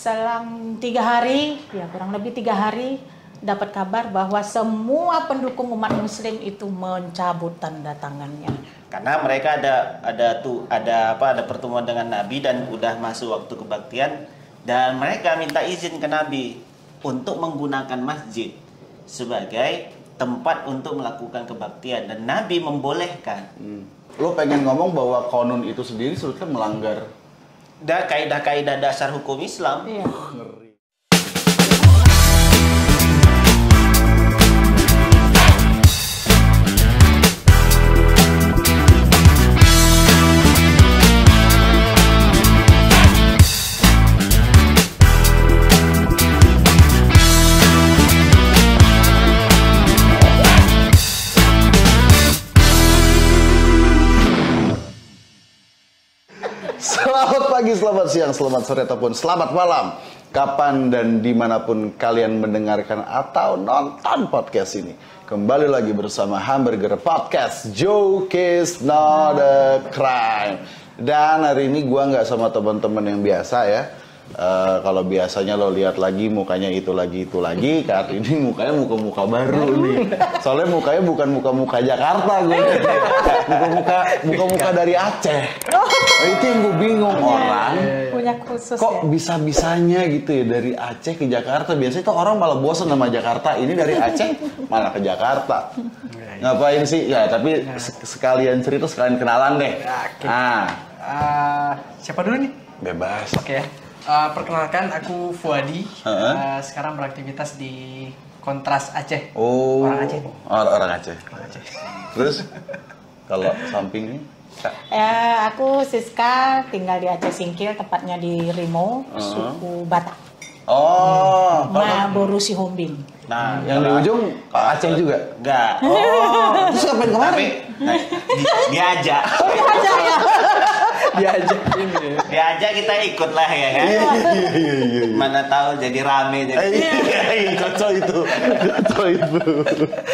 selang 3 hari, ya kurang lebih 3 hari, dapat kabar bahwa semua pendukung umat Muslim itu mencabut tanda tangannya. Karena mereka ada pertemuan dengan Nabi dan udah masuk waktu kebaktian, dan mereka minta izin ke Nabi untuk menggunakan masjid sebagai tempat untuk melakukan kebaktian, dan Nabi membolehkan. Lo pengen ngomong bahwa konon itu sendiri sebetulnya melanggar Kaidah-kaidah dasar hukum Islam. Iya. Selamat pagi, selamat siang, selamat sore, ataupun selamat malam. Kapan dan dimanapun kalian mendengarkan atau nonton podcast ini. Kembali lagi bersama Hamburger Podcast, Joke is not a crime. Dan hari ini gua nggak sama teman-teman yang biasa ya. Kalau biasanya lo lihat lagi mukanya itu lagi, kali ini mukanya muka-muka baru nih. Soalnya mukanya bukan muka-muka Jakarta gue. Muka-muka dari Aceh. Itu yang gue bingung, orang Punya khusus kok ya. bisa-bisanya gitu ya dari Aceh ke Jakarta. Biasanya tuh orang malah bosan sama Jakarta. Ini dari Aceh malah ke Jakarta. Ngapain sih? Ya tapi sekalian cerita, sekalian kenalan deh. Siapa dulu nih? Bebas. Oke. Perkenalkan, aku Fuadi. Sekarang beraktivitas di Kontras Aceh. Oh. Orang Aceh. Orang Aceh. Terus kalau sampingnya? Aku Siska, tinggal di Aceh Singkil, tepatnya di Rimo, suku Batak. Oh. Borusi Hombing. Nah, yang di ujung Aceh juga? Enggak. Terus kapan kemarin? Diajak. Ya. Diajak ini. Diajak kita ikut lah ya kan. Iya. Mana tahu jadi rame jadi. Cocok itu.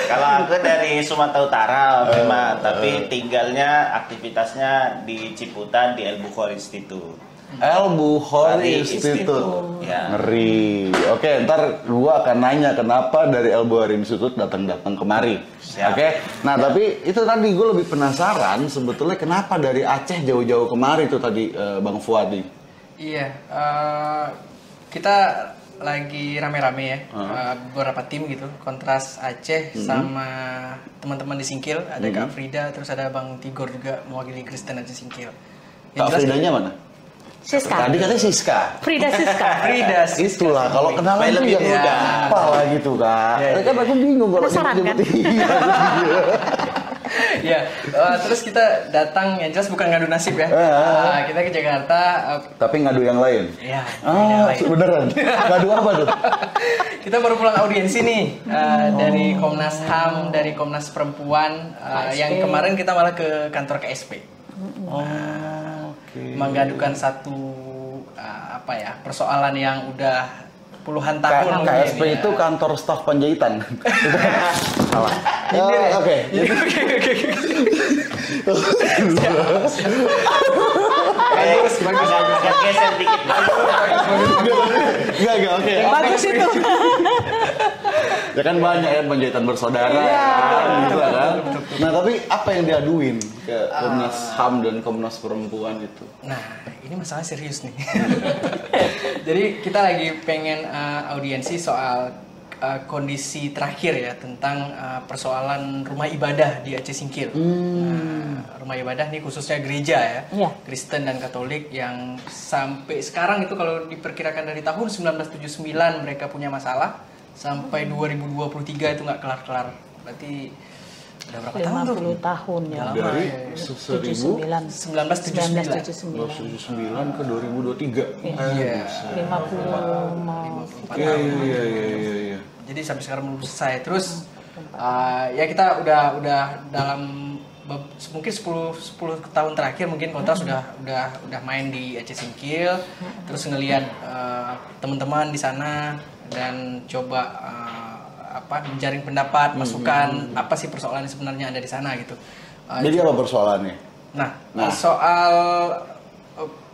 Kalau aku dari Sumatera Utara memang, tapi tinggalnya aktivitasnya di Ciputat di El Bukhari Institute. El Bukhari Institute. Ya. Ngeri. Oke, ntar gua akan nanya kenapa dari El Bukhari Institute datang kemari. Siap. Oke. Nah, tapi itu tadi gue lebih penasaran sebetulnya kenapa dari Aceh jauh-jauh kemari itu tadi Bang Fuadi. Iya. Kita lagi rame-rame ya. Beberapa tim gitu. Kontras Aceh sama teman-teman di Singkil. Ada Kak Frida, terus ada Bang Tigor juga mewakili Kristen Aceh Singkil. Kak Fridanya mana? Siska. Tadi katanya Siska. Frida Siska. Itulah kalau kenalan tuh yang apa lah gitu Kak. Kan aku bingung kalau Penasaran, kan? Ya, terus kita datang, yang jelas bukan ngadu nasib ya. Kita ke Jakarta. Tapi ngadu yang lain. Iya. yang lain. Beneran. Ngadu apa tuh? Kita baru pulang audiensi nih dari Komnas HAM, dari Komnas Perempuan. Yang kemarin kita malah ke kantor KSP. Menggadukan satu persoalan yang udah puluhan tahun. KSP itu kantor staf penjahitan. Salah. Oke. Bagus. Agak geser dikit. Enggak, oke. Bagus itu. Ya kan banyak ya penjahitan bersaudara gitu kan. Nah, tapi apa yang diaduin ke Komnas HAM dan Komnas Perempuan itu? Nah, ini masalah serius nih. Jadi kita lagi pengen audiensi soal kondisi terakhir ya tentang persoalan rumah ibadah di Aceh Singkil. Rumah ibadah nih khususnya gereja ya, Kristen dan Katolik yang sampai sekarang itu kalau diperkirakan dari tahun 1979 mereka punya masalah. Sampai 2023 itu nggak kelar-kelar. Berarti udah berapa tahun tuh? 50 tahun ya. Dari 1979 ke 2023. Iya. 50 mau. Iya. Jadi sampai sekarang belum selesai. Terus ya kita udah dalam mungkin 10 tahun terakhir mungkin Kontras udah main di Aceh Singkil, terus ngelihat teman-teman di sana dan coba menjaring pendapat, masukan apa sih persoalan yang sebenarnya ada di sana gitu. Jadi apa persoalannya? Nah, soal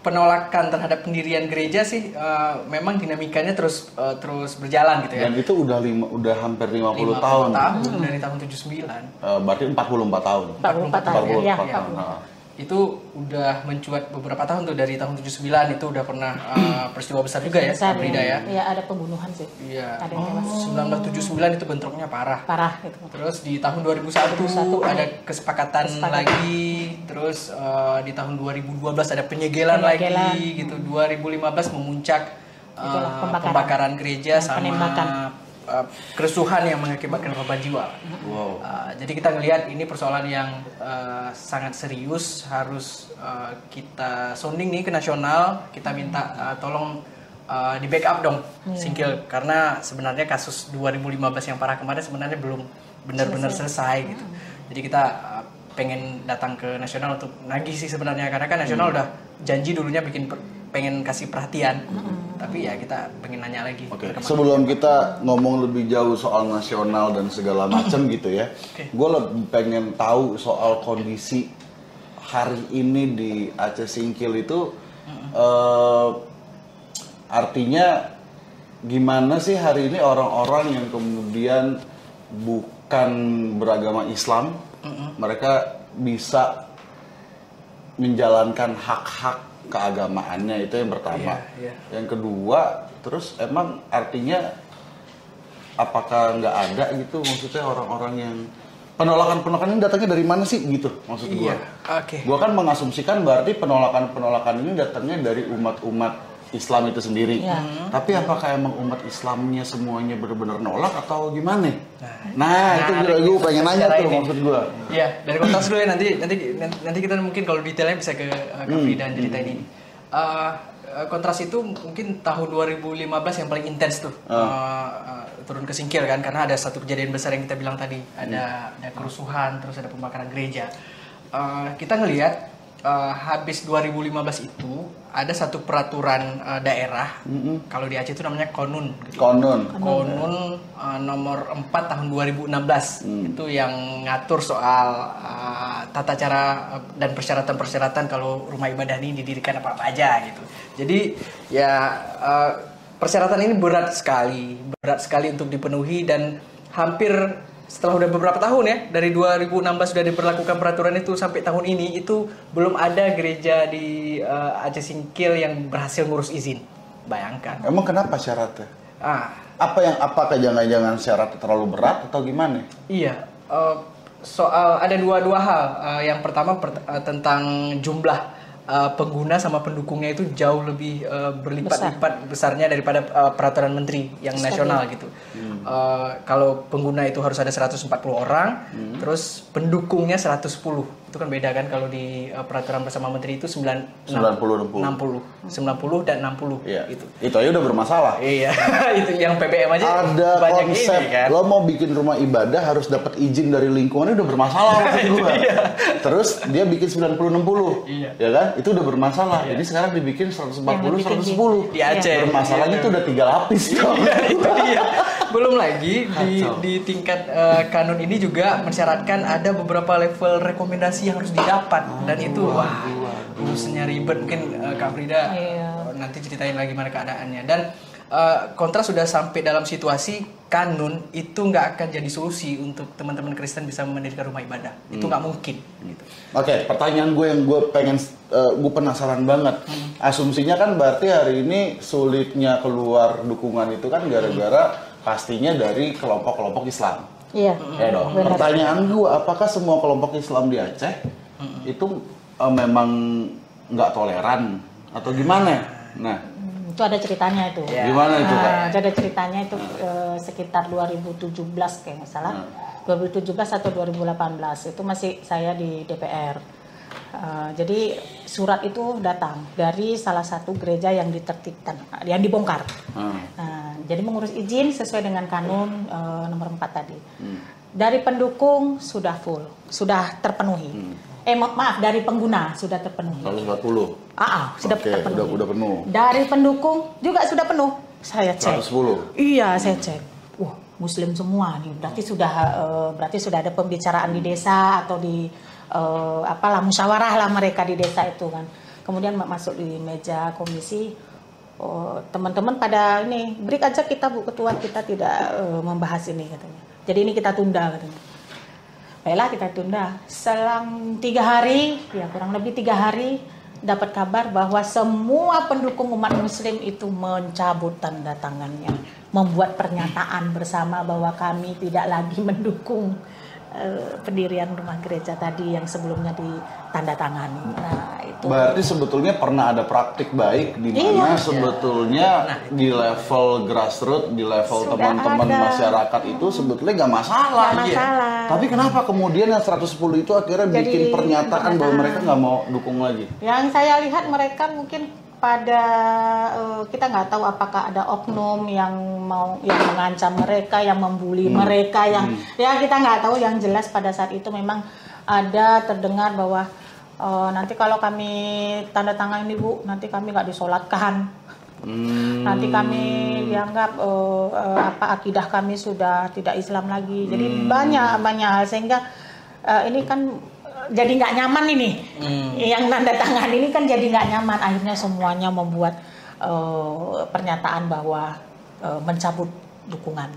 penolakan terhadap pendirian gereja sih memang dinamikanya terus berjalan gitu ya. Dan itu udah hampir 50 tahun. Dari tahun 79. Berarti 44 tahun. 44 tahun. Ya, 44 tahun. Nah. Itu udah mencuat beberapa tahun tuh, dari tahun 79 itu udah pernah peristiwa besar juga ya, Besar, Frida ya. Iya, ada pembunuhan sih. Iya. Ada yang tewas. 1979 itu bentroknya parah. Parah gitu. Terus di tahun 2001 ada kesepakatan lagi, terus di tahun 2012 ada penyegelan lagi gitu. 2015 memuncak pembakaran gereja sama penembakan. kerusuhan yang mengakibatkan korban jiwa. Wow. Jadi kita ngelihat ini persoalan yang sangat serius, harus kita sounding nih ke nasional. Kita minta tolong di backup dong Singkil, karena sebenarnya kasus 2015 yang parah kemarin sebenarnya belum benar-benar selesai gitu. Jadi kita pengen datang ke nasional untuk nagih sih sebenarnya, karena kan nasional udah janji dulunya pengen kasih perhatian. Tapi ya kita pengen nanya lagi. Oke. Sebelum kita ngomong lebih jauh soal nasional dan segala macam gitu ya, gue lebih pengen tahu soal kondisi hari ini di Aceh Singkil itu. Artinya gimana sih hari ini orang-orang yang kemudian bukan beragama Islam, mereka bisa menjalankan hak-hak keagamaannya, itu yang pertama. Yang kedua, terus emang artinya apakah nggak ada gitu, maksudnya orang-orang yang penolakan ini datangnya dari mana sih gitu maksud gue. Gue kan mengasumsikan berarti penolakan ini datangnya dari umat-umat Islam itu sendiri. Tapi apakah emang umat Islamnya semuanya benar-benar nolak atau gimana? Nah itu gue pengen nanya tuh maksud gue. Iya, dari kontras dulu ya, nanti kita mungkin kalau detailnya bisa ke Frida dan cerita ini. Kontras itu mungkin tahun 2015 yang paling intens tuh, turun ke Singkil kan, karena ada satu kejadian besar yang kita bilang tadi, ada kerusuhan, terus ada pembakaran gereja. Kita ngelihat habis 2015 itu ada satu peraturan daerah, kalau di Aceh itu namanya Konun. Konun nomor 4 tahun 2016 itu yang ngatur soal tata cara dan persyaratan-persyaratan kalau rumah ibadah ini didirikan apa aja gitu. Jadi ya persyaratan ini berat sekali untuk dipenuhi, dan hampir setelah udah beberapa tahun ya, dari 2016 sudah diberlakukan peraturan itu sampai tahun ini, itu belum ada gereja di Aceh Singkil yang berhasil ngurus izin. Bayangkan. Emang kenapa syaratnya? Apakah jangan-jangan syaratnya terlalu berat atau gimana? Iya, soal ada dua hal. Yang pertama tentang jumlah pengguna sama pendukungnya itu jauh lebih berlipat-lipat besarnya daripada peraturan menteri yang nasional gitu. Kalau pengguna itu harus ada 140 orang, terus pendukungnya 110. Itu kan beda kan, kalau di peraturan bersama menteri itu 90 dan 60 iya. Itu aja udah bermasalah. Iya. Itu yang PBM aja ada banyak konsep ini kan. lo mau bikin rumah ibadah harus dapat izin dari lingkungannya, udah bermasalah maksud gue. Terus dia bikin 90-60, ya kan? Itu udah bermasalah. Ini sekarang dibikin 140-110. Di Aceh. Bermasalahnya itu udah 3 lapis. Itu dia. Belum lagi di tingkat kanun ini juga mensyaratkan ada beberapa level rekomendasi yang harus didapat, dan itu urusannya ribet. Mungkin Kak Frida nanti ceritain lagi gimana keadaannya. Dan kontras sudah sampai dalam situasi kanun itu nggak akan jadi solusi untuk teman-teman Kristen bisa mendirikan rumah ibadah. Itu nggak mungkin gitu. Oke, pertanyaan gue yang gue penasaran banget. Asumsinya kan berarti hari ini sulitnya keluar dukungan itu kan gara-gara pastinya dari kelompok-kelompok Islam. Iya. Ya dong. Pertanyaan gue, apakah semua kelompok Islam di Aceh itu memang nggak toleran atau gimana? Nah, itu ada ceritanya itu. Gimana itu, Kak? Itu ada ceritanya itu sekitar 2017 kayak nggak salah. 2017 atau 2018 itu masih saya di DPR. Jadi surat itu datang dari salah satu gereja yang ditertibkan, yang dibongkar. Jadi mengurus izin sesuai dengan kanun nomor 4 tadi. Dari pendukung sudah full, sudah terpenuhi. Maaf, dari pengguna sudah terpenuhi. 140. Sudah terpenuhi. Udah penuh. Dari pendukung juga sudah penuh. Saya cek. 110. Iya, saya cek. Wah, Muslim semua nih. Berarti sudah ada pembicaraan di desa atau di musyawarah lah mereka di desa itu kan. Kemudian masuk di meja komisi, teman-teman pada ini break aja kita Bu Ketua, kita tidak membahas ini katanya. Jadi ini kita tunda katanya. Baiklah kita tunda. Selang 3 hari, ya kurang lebih 3 hari, dapat kabar bahwa semua pendukung umat Muslim itu mencabut tanda tangannya, membuat pernyataan bersama bahwa kami tidak lagi mendukung pendirian rumah gereja tadi yang sebelumnya ditandatangani. Nah, itu. Berarti sebetulnya pernah ada praktik baik di mana sebetulnya di level grassroots, di level Sudah teman-teman ada. masyarakat itu sebetulnya nggak masalah. Nggak masalah. Tapi kenapa kemudian yang 110 itu akhirnya Jadi, bikin pernyataan bahwa pernyataan. mereka nggak mau dukung lagi? Yang saya lihat mereka mungkin pada kita nggak tahu apakah ada oknum yang mengancam mereka, yang membuli mereka, yang ya kita nggak tahu. Yang jelas pada saat itu memang ada terdengar bahwa nanti kalau kami tanda tangan ini Bu, nanti kami nggak disolatkan, nanti kami dianggap akidah kami sudah tidak Islam lagi. Jadi banyak hal sehingga ini kan jadi nggak nyaman ini, yang tanda tangan ini kan jadi nggak nyaman. Akhirnya semuanya membuat pernyataan bahwa mencabut dukungan.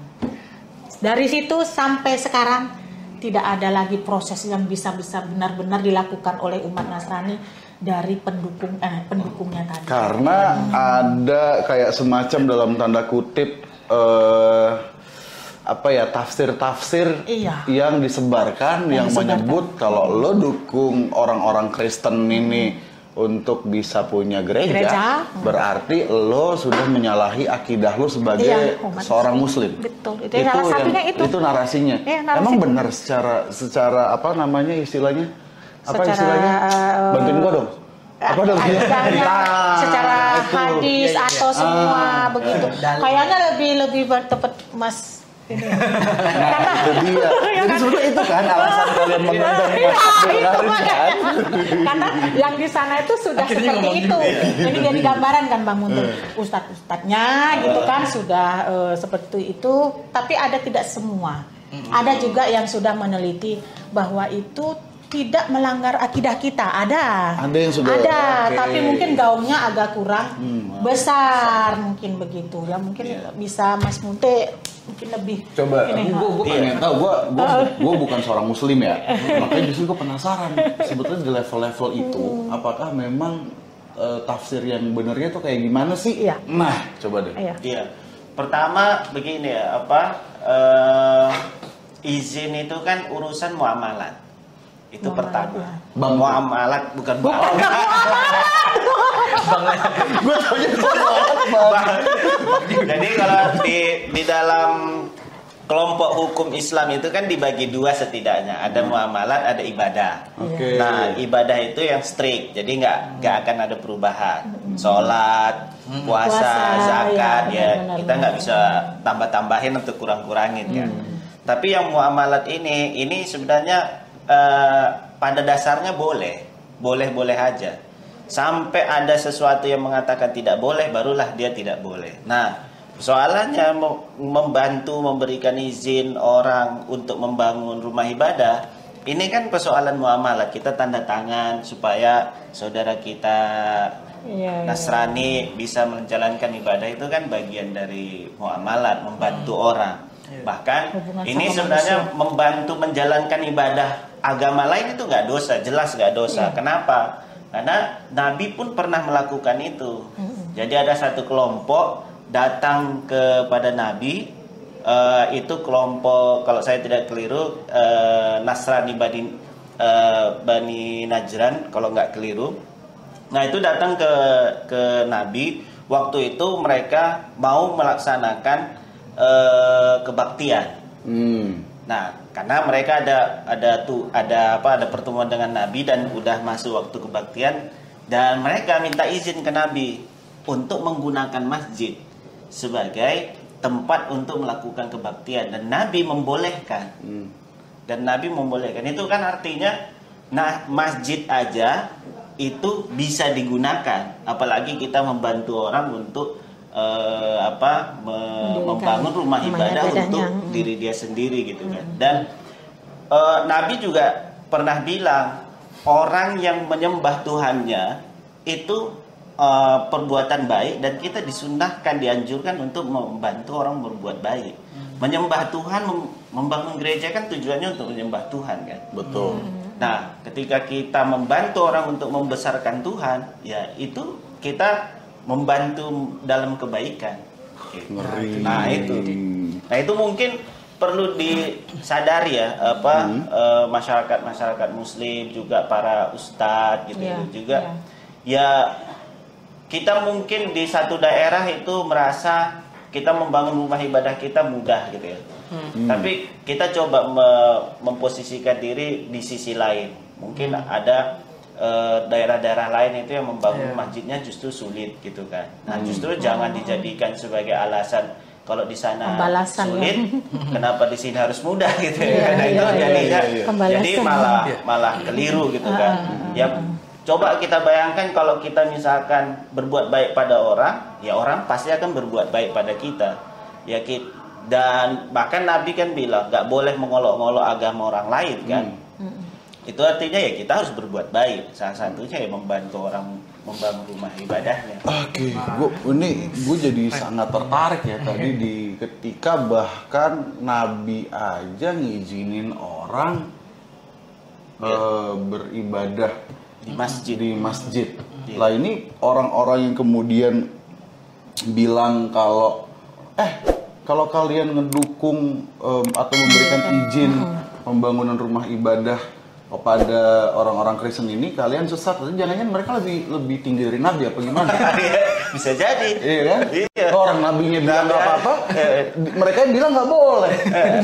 Dari situ sampai sekarang tidak ada lagi proses yang bisa benar-benar dilakukan oleh umat Nasrani dari pendukungnya tadi. Karena ada kayak semacam dalam tanda kutip tafsir-tafsir yang disebarkan yang menyebut kalau lo dukung orang-orang Kristen ini untuk bisa punya gereja. Berarti lo sudah menyalahi akidah lo sebagai seorang Muslim. Betul. Itu salah satunya itu. Itu narasinya. Emang benar secara apa namanya istilahnya? Bantuin gua dong. Apa dong? Secara hadis atau semua begitu. Kayaknya lebih tepat Mas. Nah, itu dia. Jadi sebetulnya itu kan alasan kalian mengundang Mas Abdul Karim kan? Karena yang di sana itu sudah seperti itu. Ini jadi gambaran kan Bang Muntur. Ustadz-ustadznya gitu kan sudah seperti itu. Tapi ada tidak semua. Ada juga yang sudah meneliti bahwa itu tidak melanggar akidah kita. Ada yang sudah tapi mungkin gaungnya agak kurang besar, mungkin begitu ya. Mungkin bisa Mas Munte mungkin lebih. Coba, gue pengen tahu. Gue bukan seorang Muslim ya, makanya justru gue penasaran. Sebetulnya di level-level itu, apakah memang tafsir yang benarnya tuh kayak gimana sih? Iya. Nah, coba deh. Iya. Pertama begini ya, izin itu kan urusan muamalat. Itu pertama. Bang muamalat bukan bang. Gue taunya Jadi kalau di dalam kelompok hukum Islam itu kan dibagi dua setidaknya. Ada muamalat, ada ibadah. Nah, ibadah itu yang strict. Jadi nggak akan ada perubahan. Sholat, puasa, zakat ya. Kita nggak bisa tambah-tambahin atau kurang-kurangin ya. Tapi yang muamalat ini sebenarnya pada dasarnya boleh aja. Sampai ada sesuatu yang mengatakan tidak boleh, barulah dia tidak boleh. Nah, soalannya membantu memberikan izin orang untuk membangun rumah ibadah, ini kan persoalan muamalah. Kita tanda tangan supaya saudara kita Nasrani bisa menjalankan ibadah, itu kan bagian dari muamalat, membantu orang. Bahkan ini sebenarnya membantu menjalankan ibadah agama lain itu nggak dosa, jelas nggak dosa. Kenapa? Karena Nabi pun pernah melakukan itu. Jadi ada satu kelompok datang kepada Nabi, itu kelompok, kalau saya tidak keliru, Nasrani Bani Najran, kalau nggak keliru. Nah, itu datang ke Nabi. Waktu itu mereka mau melaksanakan kebaktian. Nah, karena mereka ada pertemuan dengan Nabi dan udah masuk waktu kebaktian, dan mereka minta izin ke Nabi untuk menggunakan masjid sebagai tempat untuk melakukan kebaktian, dan Nabi membolehkan. Dan Nabi membolehkan. Itu kan artinya masjid aja itu bisa digunakan, apalagi kita membantu orang untuk membangun rumah ibadah untuk diri dia sendiri gitu kan. Dan Nabi juga pernah bilang orang yang menyembah Tuhannya itu perbuatan baik dan kita disunahkan, dianjurkan untuk membantu orang berbuat baik. Menyembah Tuhan, membangun gereja kan tujuannya untuk menyembah Tuhan kan. Betul. Nah, ketika kita membantu orang untuk membesarkan Tuhan, ya itu kita membantu dalam kebaikan. Ngeri. Nah itu mungkin perlu disadari ya, masyarakat Muslim juga para ustadz gitu juga. Ya kita mungkin di satu daerah itu merasa kita membangun rumah ibadah kita mudah gitu ya. Tapi kita coba memposisikan diri di sisi lain. Mungkin ada daerah-daerah lain itu yang membangun masjidnya justru sulit gitu kan. Nah, justru jangan dijadikan sebagai alasan kalau di sana sulit, kenapa di sini harus mudah gitu ya. Karena itu jadi malah keliru gitu kan. Ya coba kita bayangkan kalau kita misalkan berbuat baik pada orang, ya orang pasti akan berbuat baik pada kita. Ya dan bahkan Nabi kan bilang nggak boleh mengolok-olok agama orang lain kan. Itu artinya ya kita harus berbuat baik. Salah satunya ya membantu orang membangun rumah ibadahnya. Oke, gue jadi sangat tertarik ya tadi di ketika bahkan Nabi aja ngizinin orang beribadah di masjid. Lah ini orang-orang yang kemudian bilang kalau kalian ngedukung atau memberikan izin pembangunan rumah ibadah kepada orang-orang Kristen ini, kalian sesat. Jangan-jangan mereka lebih tinggi dari Nabi apa gimana? Bisa jadi. Iya kan? Iya. Orang nabinya bilang nggak apa-apa, mereka bilang nggak boleh.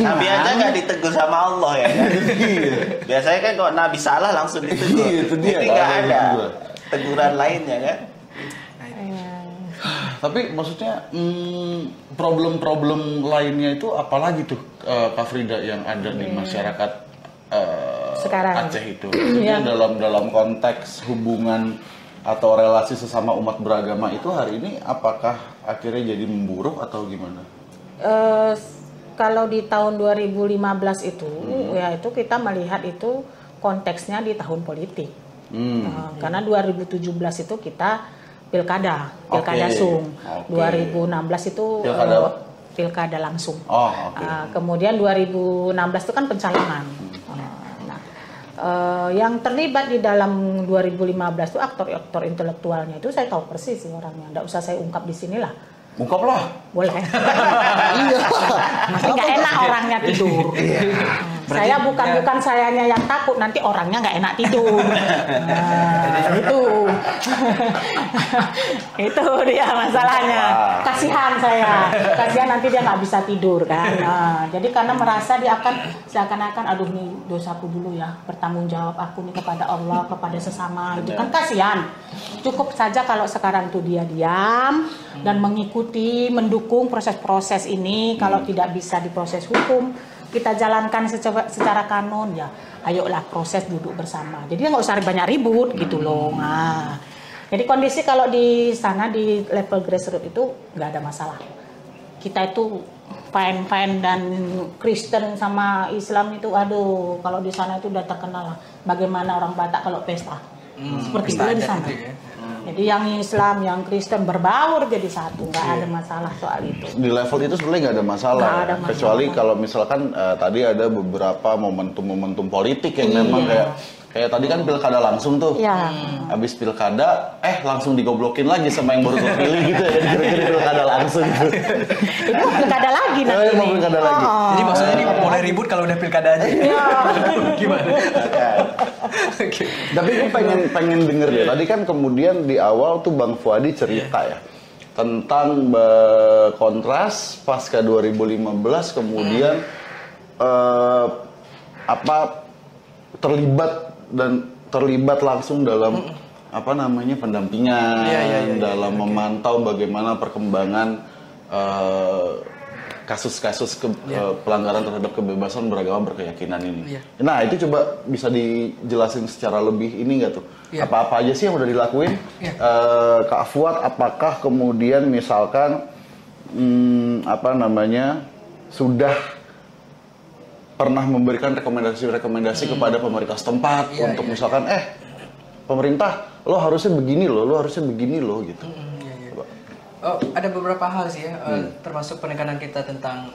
Nabi aja nggak ditegur sama Allah ya. Biasanya kan kalau Nabi salah langsung ditegur. Itu dia. Ini nggak ada teguran lainnya kan. Tapi maksudnya problem-problem lainnya itu apalagi tuh Kak Frida yang ada di masyarakat sekarang Aceh itu? dalam konteks hubungan atau relasi sesama umat beragama itu hari ini apakah akhirnya jadi memburuk atau gimana? Kalau di tahun 2015 itu ya itu kita melihat itu konteksnya di tahun politik. Karena 2017 itu kita pilkada Sung. 2016 itu pilkada langsung. Kemudian 2016 itu kan pencalonan. Yang terlibat di dalam 2015 itu aktor-aktor intelektualnya itu saya tahu persis sih orangnya. Nggak usah saya ungkap di sinilah. Ungkaplah. Boleh. Iya. Tapi nggak enak orangnya tidur. Saya bukan sayanya yang takut, nanti orangnya nggak enak tidur. Itu dia masalahnya. Kasihan saya, kasihan nanti dia nggak bisa tidur kan. Jadi karena merasa dia akan seakan-akan, aduh nih dosaku dulu ya, bertanggung jawab aku nih kepada Allah, kepada sesama. Itu kan kasihan. Cukup saja kalau sekarang tuh dia diam dan mengikuti, mendukung proses-proses ini. Kalau tidak bisa diproses hukum, kita jalankan secara kanon ya, ayolah proses duduk bersama. Jadi nggak usah banyak ribut gitu loh. Nah, jadi kondisi kalau di sana di level grassroots itu nggak ada masalah. Kita itu fine dan Kristen sama Islam itu, aduh, kalau di sana itu udah terkenal lah. Bagaimana orang Batak kalau pesta, seperti itu di sana. Jadi yang Islam, yang Kristen berbaur jadi satu, nggak ada masalah soal itu. Di level itu sebenarnya nggak ada masalah, nggak ada masalah. Kecuali kalau misalkan tadi ada beberapa momentum politik yang memang kayak tadi kan pilkada langsung tuh. Habis pilkada, langsung digoblokin lagi sama yang baru terpilih gitu ya, kira-kira pilkada langsung. Itu pilkada lagi nanti. Mau pilkada lagi. Jadi maksudnya ini boleh ribut kalau udah pilkada aja. Gimana? Tapi gue pengen denger ya. Tadi kan kemudian di awal tuh Bang Fuadi cerita ya tentang kontras pasca 2015 kemudian terlibat langsung dalam pendampingan, dalam memantau bagaimana perkembangan kasus-kasus pelanggaran terhadap kebebasan beragama berkeyakinan ini. Nah, itu coba bisa dijelasin secara lebih ini nggak tuh? Apa-apa aja sih yang udah dilakuin? Kak Fuad, apakah kemudian misalkan sudah pernah memberikan rekomendasi kepada pemerintah setempat untuk misalkan pemerintah lo harusnya begini loh, lo harusnya begini loh gitu. Oh, ada beberapa hal sih ya, termasuk penekanan kita tentang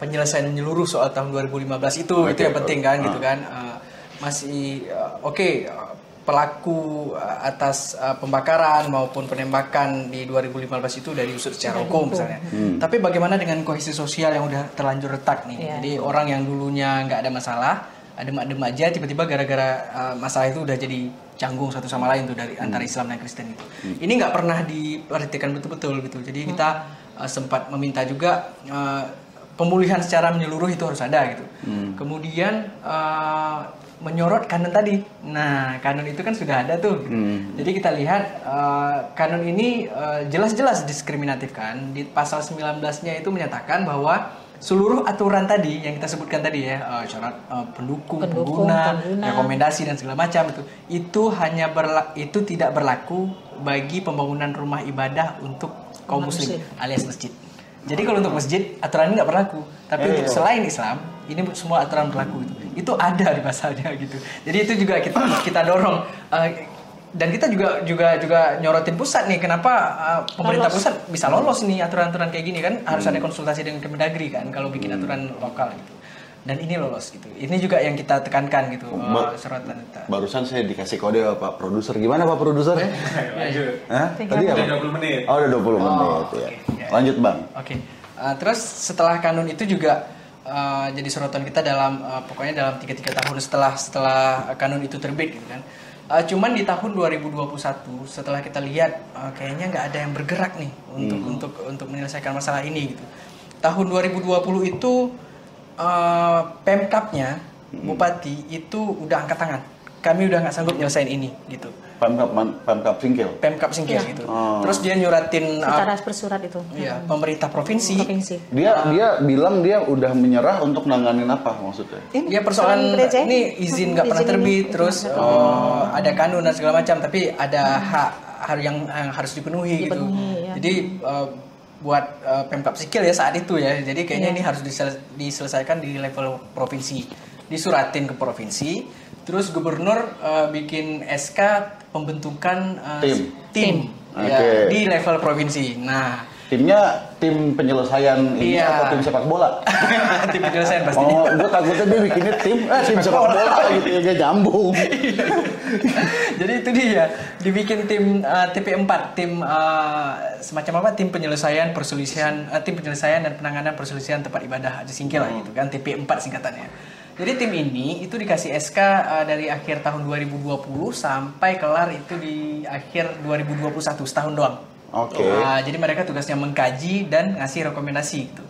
penyelesaian menyeluruh soal tahun 2015 itu yang penting kan gitu kan. Masih pelaku atas pembakaran maupun penembakan di 2015 itu dari diusut secara hukum misalnya. Tapi bagaimana dengan kohesi sosial yang udah terlanjur retak nih? Jadi orang yang dulunya nggak ada masalah, adem-adem aja, tiba-tiba gara-gara masalah itu udah jadi canggung satu sama lain tuh dari antara Islam dan Kristen itu. Ini nggak pernah diperhatikan betul-betul gitu. Jadi kita sempat meminta juga pemulihan secara menyeluruh itu harus ada gitu. Kemudian menyorot kanon tadi. Nah, kanon itu kan sudah ada tuh. Jadi kita lihat kanon ini jelas-jelas diskriminatif kan. Di pasal 19-nya itu menyatakan bahwa seluruh aturan tadi yang kita sebutkan tadi ya, syarat pendukung, pengguna, rekomendasi dan segala macam itu hanya itu tidak berlaku bagi pembangunan rumah ibadah untuk kaum muslim alias masjid. Jadi kalau untuk masjid aturan ini nggak berlaku, tapi untuk selain Islam ini semua aturan berlaku itu ada di pasalnya gitu. Jadi itu juga kita dorong. Dan kita juga nyorotin pusat nih, kenapa pemerintah pusat bisa lolos nih aturan-aturan kayak gini kan, harus ada konsultasi dengan Kemendagri kan kalau bikin aturan lokal gitu. Dan ini lolos gitu. Ini juga yang kita tekankan gitu, sorotan kita. Barusan saya dikasih kode Pak Produser. Gimana Pak Produser? Tadi apa? Udah 20 menit. Oh, udah 20 menit ya. Lanjut Bang. Oke. Terus setelah kanun itu juga jadi sorotan kita dalam pokoknya dalam 3 tahun setelah kanun itu terbit gitu kan. Cuman di tahun 2021 setelah kita lihat kayaknya nggak ada yang bergerak nih untuk menyelesaikan masalah ini gitu. Tahun 2020 itu Pemkapnya Bupati itu udah angkat tangan. Kami udah nggak sanggup nyelesain ini gitu. Pemkap Singkil. Pemkap Singkil gitu. Terus dia nyuratin secara bersurat itu. Iya, pemerintah provinsi. Dia bilang dia udah menyerah untuk nanganin apa maksudnya? Ya persoalan ini izin nggak pernah terbit, terus ada kanun dan segala macam, tapi ada hak yang harus dipenuhi gitu. Ya. Jadi buat Pemkap Singkil ya saat itu ya. Jadi kayaknya ini harus diselesaikan di level provinsi. Disuratin ke provinsi, terus gubernur bikin SK pembentukan tim ya, di level provinsi. Nah, timnya tim penyelesaian ini atau tim sepak bola? Tim penyelesaian pastinya. Oh, gue takutnya dia bikinnya tim sepak bola gitu ya, dia nyambung. Jadi itu dia, dibikin tim TP4, tim semacam apa? Tim penyelesaian dan penanganan perselisihan tempat ibadah Aceh Singkil lah gitu kan, TP4 singkatannya. Jadi tim ini itu dikasih SK dari akhir tahun 2020 sampai kelar itu di akhir 2021, setahun doang. Oke. Jadi mereka tugasnya mengkaji dan ngasih rekomendasi gitu.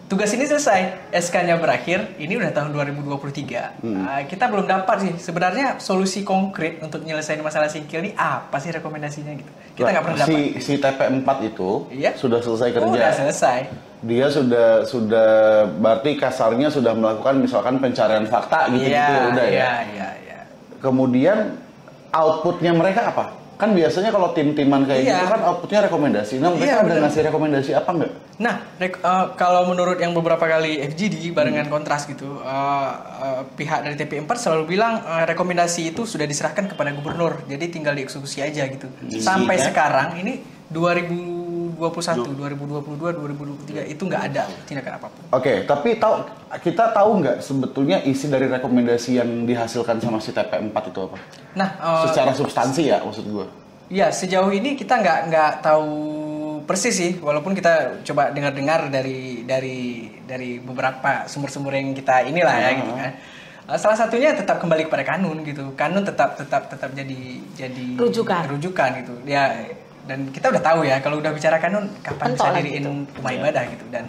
Tugas ini selesai, SK-nya berakhir, ini udah tahun 2023. Kita belum dapat sih sebenarnya solusi konkret untuk menyelesaikan masalah Singkil ini apa sih rekomendasinya gitu. Kita nggak pernah dapat. Si TP4 itu sudah selesai kerja. Udah selesai. Dia sudah berarti kasarnya sudah melakukan misalkan pencarian fakta gitu udah ya. Iya. Kemudian outputnya mereka apa? Kan biasanya kalau tim-timan kayak gitu kan outputnya rekomendasi. Nah, mereka ada ngasih rekomendasi apa enggak? Nah, kalau menurut yang beberapa kali FGD barengan kontras gitu, pihak dari TP4 selalu bilang rekomendasi itu sudah diserahkan kepada gubernur, jadi tinggal dieksekusi aja gitu. Sampai sekarang ini 2021, 2022, 2023 itu nggak ada tindakan apapun. Oke, tapi kita tahu nggak sebetulnya isi dari rekomendasi yang dihasilkan sama si TP4 itu apa? Nah, secara substansi ya maksud gue. Ya, sejauh ini kita nggak tahu persis sih, walaupun kita coba dengar-dengar dari beberapa sumber-sumber yang kita inilah ya gitu kan. Salah satunya tetap kembali kepada kanun gitu. Kanun tetap jadi rujukan gitu. Ya, dan kita udah tahu ya kalau udah bicara kanun kapan bisa diriin rumah ibadah gitu. Dan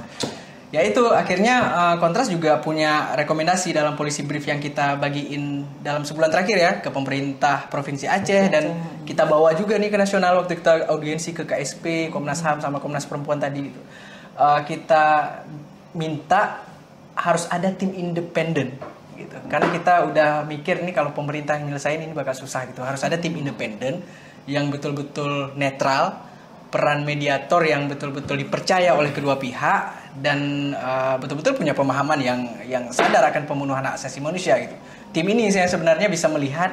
ya itu akhirnya Kontras juga punya rekomendasi dalam policy brief yang kita bagiin dalam sebulan terakhir ya ke pemerintah Provinsi Aceh, dan kita bawa juga nih ke nasional waktu kita audiensi ke KSP, Komnas HAM sama Komnas Perempuan tadi gitu. Kita minta harus ada tim independen gitu. Karena kita udah mikir nih kalau pemerintah nyelesain ini bakal susah gitu. Harus ada tim independen yang betul-betul netral, peran mediator yang betul-betul dipercaya oleh kedua pihak, dan betul-betul punya pemahaman yang sadar akan pemenuhan hak asasi manusia gitu. Tim ini saya sebenarnya bisa melihat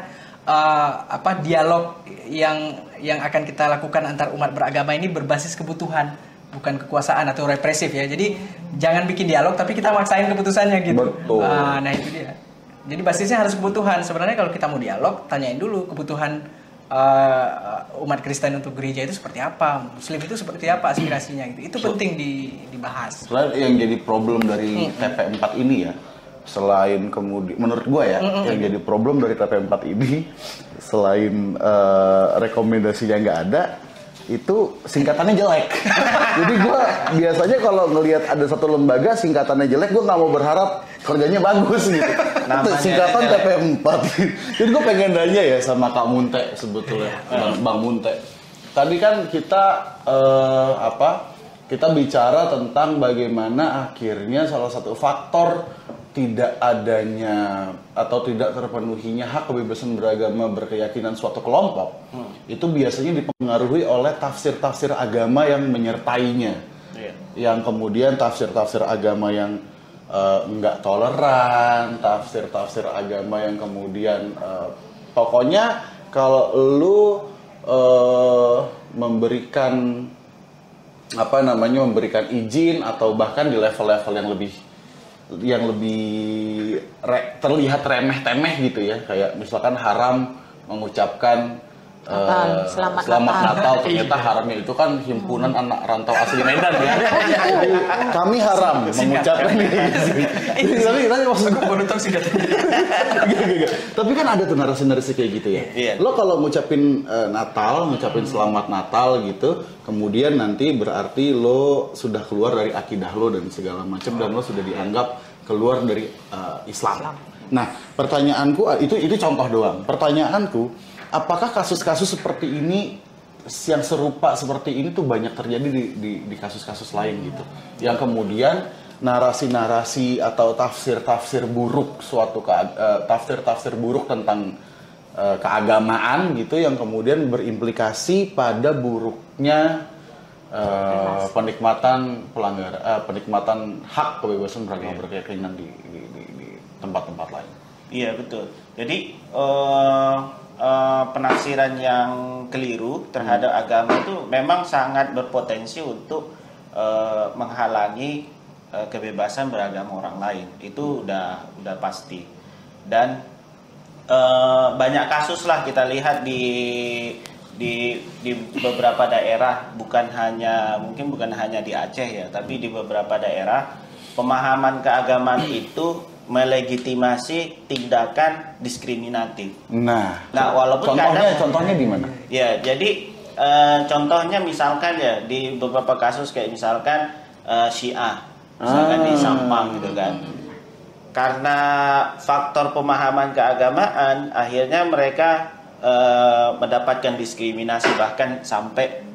dialog yang akan kita lakukan antar umat beragama ini berbasis kebutuhan, bukan kekuasaan atau represif ya. Jadi jangan bikin dialog tapi kita maksain keputusannya gitu. Betul. Nah itu dia. Jadi basisnya harus kebutuhan. Sebenarnya kalau kita mau dialog, tanyain dulu kebutuhan umat Kristen untuk gereja itu seperti apa, Muslim itu seperti apa aspirasinya gitu. Itu penting dibahas. Selain yang jadi problem dari TP4 ini ya, selain kemudian menurut gue ya, yang jadi problem dari TP4 ini selain rekomendasinya nggak ada, itu singkatannya jelek. Jadi gue biasanya kalau ngelihat ada satu lembaga singkatannya jelek, gue nggak mau berharap kerjanya bagus gitu. Singkatan TP4. Jadi gue pengen nanya ya sama Kak Munte sebetulnya, Bang Munte. Tadi kan kita kita bicara tentang bagaimana akhirnya salah satu faktor tidak adanya atau tidak terpenuhinya hak kebebasan beragama berkeyakinan suatu kelompok itu biasanya dipengaruhi oleh tafsir-tafsir agama yang menyertainya, yang kemudian tafsir-tafsir agama yang enggak toleran, tafsir-tafsir agama yang kemudian pokoknya kalau lu memberikan memberikan izin atau bahkan di level-level yang lebih terlihat remeh-temeh gitu ya, kayak misalkan haram mengucapkan Selamat Natal. Ternyata haramnya itu kan himpunan anak rantau asli Medan ya. Jadi kami haram mengucapkan ini. Tapi maksud gue baru tahu sih katanya. Tapi kan ada tuh narasi-narasi kayak gitu ya. Lo kalau ngucapin Natal, ngucapin Selamat Natal gitu, kemudian nanti berarti lo sudah keluar dari akidah lo dan segala macam, dan lo sudah dianggap keluar dari Islam. Nah, pertanyaanku itu contoh doang. Pertanyaanku, apakah kasus-kasus seperti ini yang serupa seperti ini tuh banyak terjadi di kasus-kasus lain gitu, yang kemudian narasi-narasi atau tafsir-tafsir buruk tafsir-tafsir buruk tentang keagamaan gitu yang kemudian berimplikasi pada buruknya penikmatan hak kebebasan beragama berkeyakinan di tempat-tempat lain. Iya betul. Jadi penafsiran yang keliru terhadap agama itu memang sangat berpotensi untuk menghalangi kebebasan beragama orang lain. Itu udah pasti. Dan banyak kasus lah kita lihat di beberapa daerah, mungkin bukan hanya di Aceh ya, tapi di beberapa daerah pemahaman keagamaan itu melegitimasi tindakan diskriminatif. Nah, walaupun contohnya di mana? Ya, jadi contohnya misalkan ya di beberapa kasus kayak misalkan Syiah, misalkan di Sampang gitu kan. Karena faktor pemahaman keagamaan, akhirnya mereka mendapatkan diskriminasi, bahkan sampai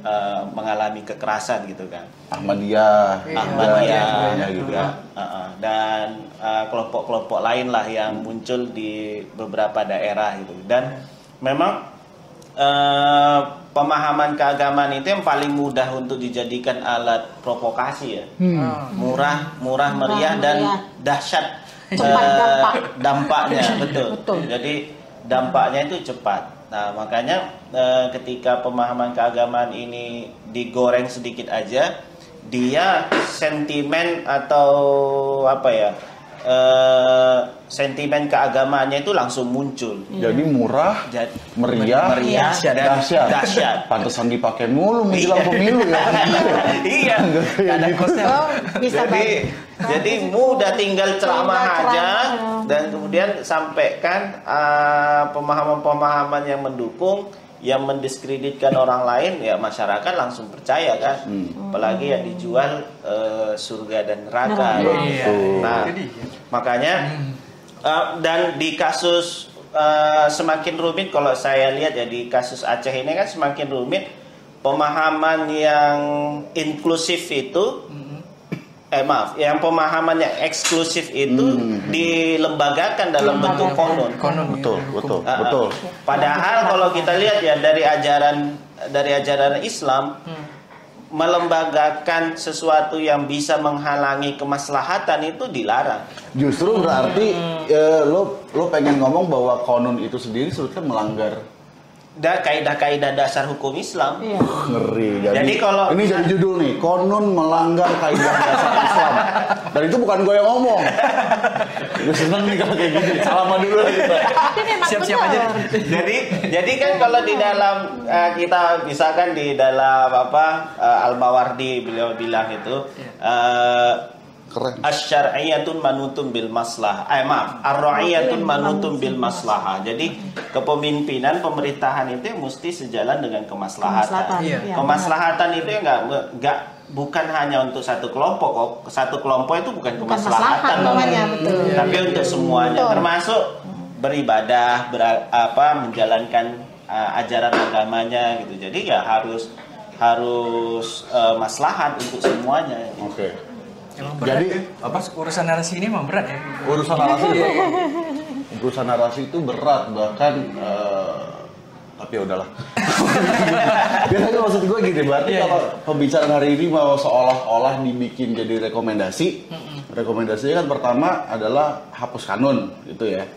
mengalami kekerasan gitu kan. Ahmadiyah gitu ya. Dan kelompok-kelompok lain lah yang muncul di beberapa daerah gitu. Dan memang pemahaman keagamaan itu yang paling mudah untuk dijadikan alat provokasi ya. Murah meriah dan dahsyat dampaknya. Betul. Jadi dampaknya itu cepat. Nah, makanya ketika pemahaman keagamaan ini digoreng sedikit aja, dia sentimen atau sentimen keagamaannya itu langsung muncul. Jadi murah, meriah, dahsyat. Pantesan dipakai mulu menjelang pemilu ya. Iya. Ada kosnya. Jadi mudah tinggal ceramah aja dan kemudian sampaikan pemahaman-pemahaman yang mendukung, yang mendiskreditkan orang lain, ya masyarakat langsung percaya kan. Apalagi yang dijual surga dan neraka. Nah, makanya dan di kasus semakin rumit, kalau saya lihat ya di kasus Aceh ini kan semakin rumit, pemahaman yang inklusif itu yang pemahaman yang eksklusif itu dilembagakan dalam bentuk konon. Betul. Padahal kalau kita lihat ya dari ajaran Islam, melembagakan sesuatu yang bisa menghalangi kemaslahatan itu dilarang. Justru berarti lo pengen ngomong bahwa konon itu sendiri sebetulnya melanggar Kaidah-kaidah dasar hukum Islam. Iya. ngeri. Jadi kalau ini jadi judul nih, konon melanggar kaidah dasar Islam. Dan itu bukan gue yang ngomong. Gue seneng nih kalau kayak gini. Salaman dulu lah kita. Tapi memang Siap-siap aja. benar. jadi kan kalau di dalam kita misalkan di dalam Al-Mawardi beliau bilang itu Keren. Asy-syar'iyyatun manutun bil maslah. Ar-ra'iyatun manutun bil maslah. Jadi kepemimpinan pemerintahan itu mesti sejalan dengan kemaslahatan. Iya. Kemaslahatan itu enggak bukan hanya untuk satu kelompok. Satu kelompok itu bukan kemaslahatan namanya, betul. Tapi untuk semuanya, Betul. termasuk beribadah, menjalankan ajaran agamanya gitu. Jadi ya harus maslahat untuk semuanya. Oke. Emang berat. Jadi, ya. Urusan narasi ini emang berat ya. Urusan narasi itu berat, bahkan tapi ya udahlah. Biasanya maksud gue gini, berarti kalau pembicaraan hari ini mau seolah-olah dibikin jadi rekomendasi. Rekomendasinya kan pertama adalah hapus kanun gitu ya.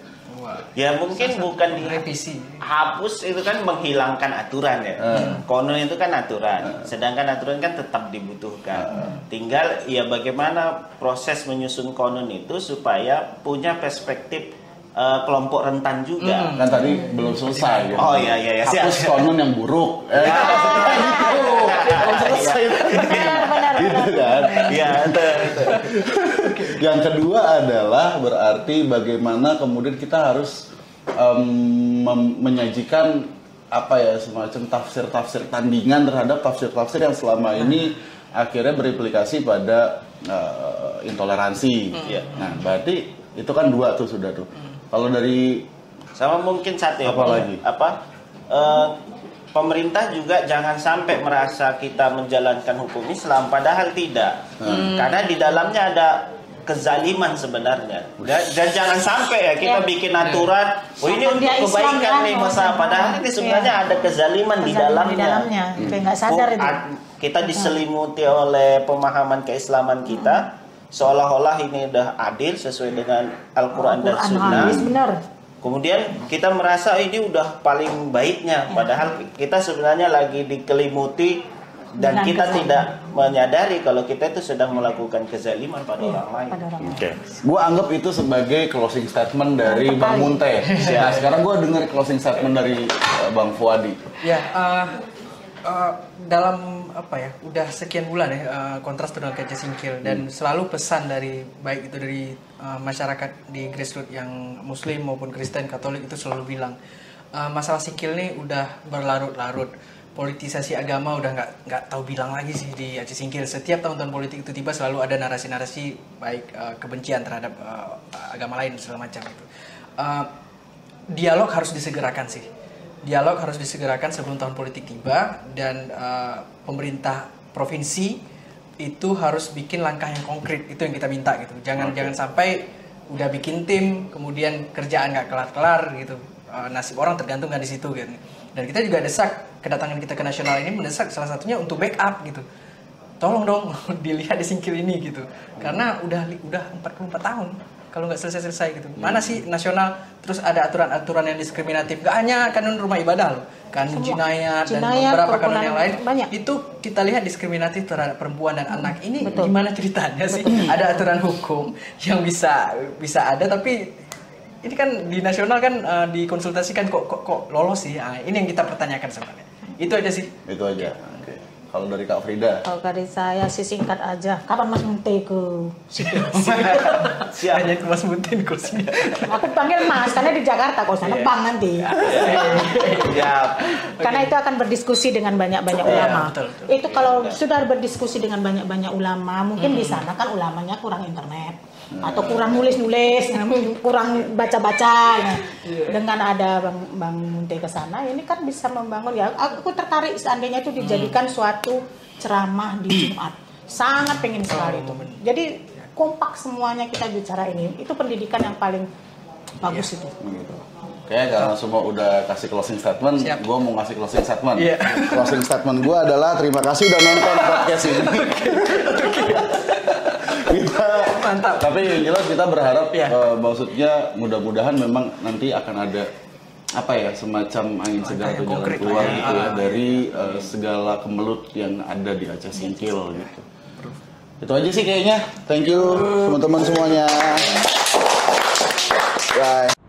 Ya mungkin bukan Revisi. hapus, itu kan menghilangkan aturan ya. Konon itu kan aturan, sedangkan aturan kan tetap dibutuhkan. Tinggal ya bagaimana proses menyusun konon itu supaya punya perspektif kelompok rentan juga. Kan tadi belum selesai gitu. Oh iya siap. Hapus konon yang buruk. Belum selesai. Benar. Gitu kan. Iya. Yang kedua adalah berarti bagaimana kemudian kita harus menyajikan apa ya, semacam tafsir-tafsir tandingan terhadap tafsir-tafsir yang selama ini akhirnya berimplikasi pada intoleransi. Nah, berarti itu kan dua tuh sudah tuh. Kalau dari Sama mungkin satu ya. Apa lagi? Pemerintah juga jangan sampai merasa kita menjalankan hukum Islam, padahal tidak. Karena di dalamnya ada kezaliman sebenarnya. Dan jangan sampai ya kita bikin aturan, ini Dia untuk Islam kebaikan kan, nih masa, padahal ini sebenarnya ada kezaliman di dalamnya. Kayak nggak sadar itu. Kita diselimuti oleh pemahaman keislaman kita, seolah-olah ini udah adil sesuai dengan Al-Quran dan Sunnah. Benar. Kemudian kita merasa ini udah paling baiknya, padahal kita sebenarnya lagi dikelimuti dan Dengan kita kezaliman. tidak menyadari kalau kita itu sedang melakukan kezaliman pada orang lain. Oke. Gue anggap itu sebagai closing statement dari Bang Munte. Nah, sekarang gue dengar closing statement dari Bang Fuadi. Ya, dalam apa ya, udah sekian bulan ya kontras dengan Aceh Singkil, dan selalu pesan dari baik itu dari masyarakat di grassroots yang Muslim maupun Kristen Katolik itu selalu bilang masalah Singkil ini udah berlarut-larut. Politisasi agama udah nggak tahu bilang lagi sih di Aceh Singkil. Setiap tahun-tahun politik itu tiba selalu ada narasi-narasi baik kebencian terhadap agama lain segala macam itu. Dialog harus disegerakan sih. Dialog harus disegerakan sebelum tahun politik tiba, dan pemerintah provinsi itu harus bikin langkah yang konkret. Itu yang kita minta gitu. Jangan sampai udah bikin tim kemudian kerjaan nggak kelar-kelar gitu. Nasib orang tergantung kan di situ gitu. Dan kita juga desak, kedatangan kita ke nasional ini mendesak salah satunya untuk backup gitu. Tolong dong dilihat di Singkil ini gitu. Karena udah 44 tahun kalau nggak selesai-selesai gitu. Mana sih nasional terus ada aturan-aturan yang diskriminatif. Gak hanya kanun rumah ibadah loh, kanun jinayat dan beberapa kanun yang lain. Banyak. Itu kita lihat diskriminatif terhadap perempuan dan anak. Ini gimana ceritanya sih? Ada aturan hukum yang bisa ada, tapi ini kan di nasional kan dikonsultasikan kok lolos sih. Nah, ini yang kita pertanyakan sebenarnya. Itu aja sih. Itu aja. Oke. Kalau dari Kak Frida. Kalau dari saya sih singkat aja. Kapan Mas Munte ke sini? Siap. Hanya ke Mas Muntin kursinya. Aku panggil Mas karena di Jakarta, kalau sana Bang nanti. Siap. Karena itu akan berdiskusi dengan banyak-banyak ulama. betul. Itu kalau sudah berdiskusi dengan banyak-banyak ulama, mungkin di sana kan ulamanya kurang internet atau kurang nulis-nulis, kurang baca-baca. Nah, dengan ada Bang Munte ke sana, ini kan bisa membangun ya. Aku tertarik seandainya itu dijadikan suatu ceramah di Jumat. Sangat pengen sekali itu. Jadi kompak semuanya kita bicara ini. Itu pendidikan yang paling bagus itu. Oke, karena semua udah kasih closing statement, gue mau ngasih closing statement. Iya. Closing statement gue adalah terima kasih udah nonton podcast ini. Kita Mantap. Tapi yang jelas kita berharap Iya. maksudnya mudah-mudahan memang nanti akan ada apa ya, semacam angin segar atau jalan konkret keluar lah ya. gitu ya dari segala kemelut yang ada di Aceh Singkil gitu. Itu aja sih kayaknya. Thank you teman-teman semuanya. Bye.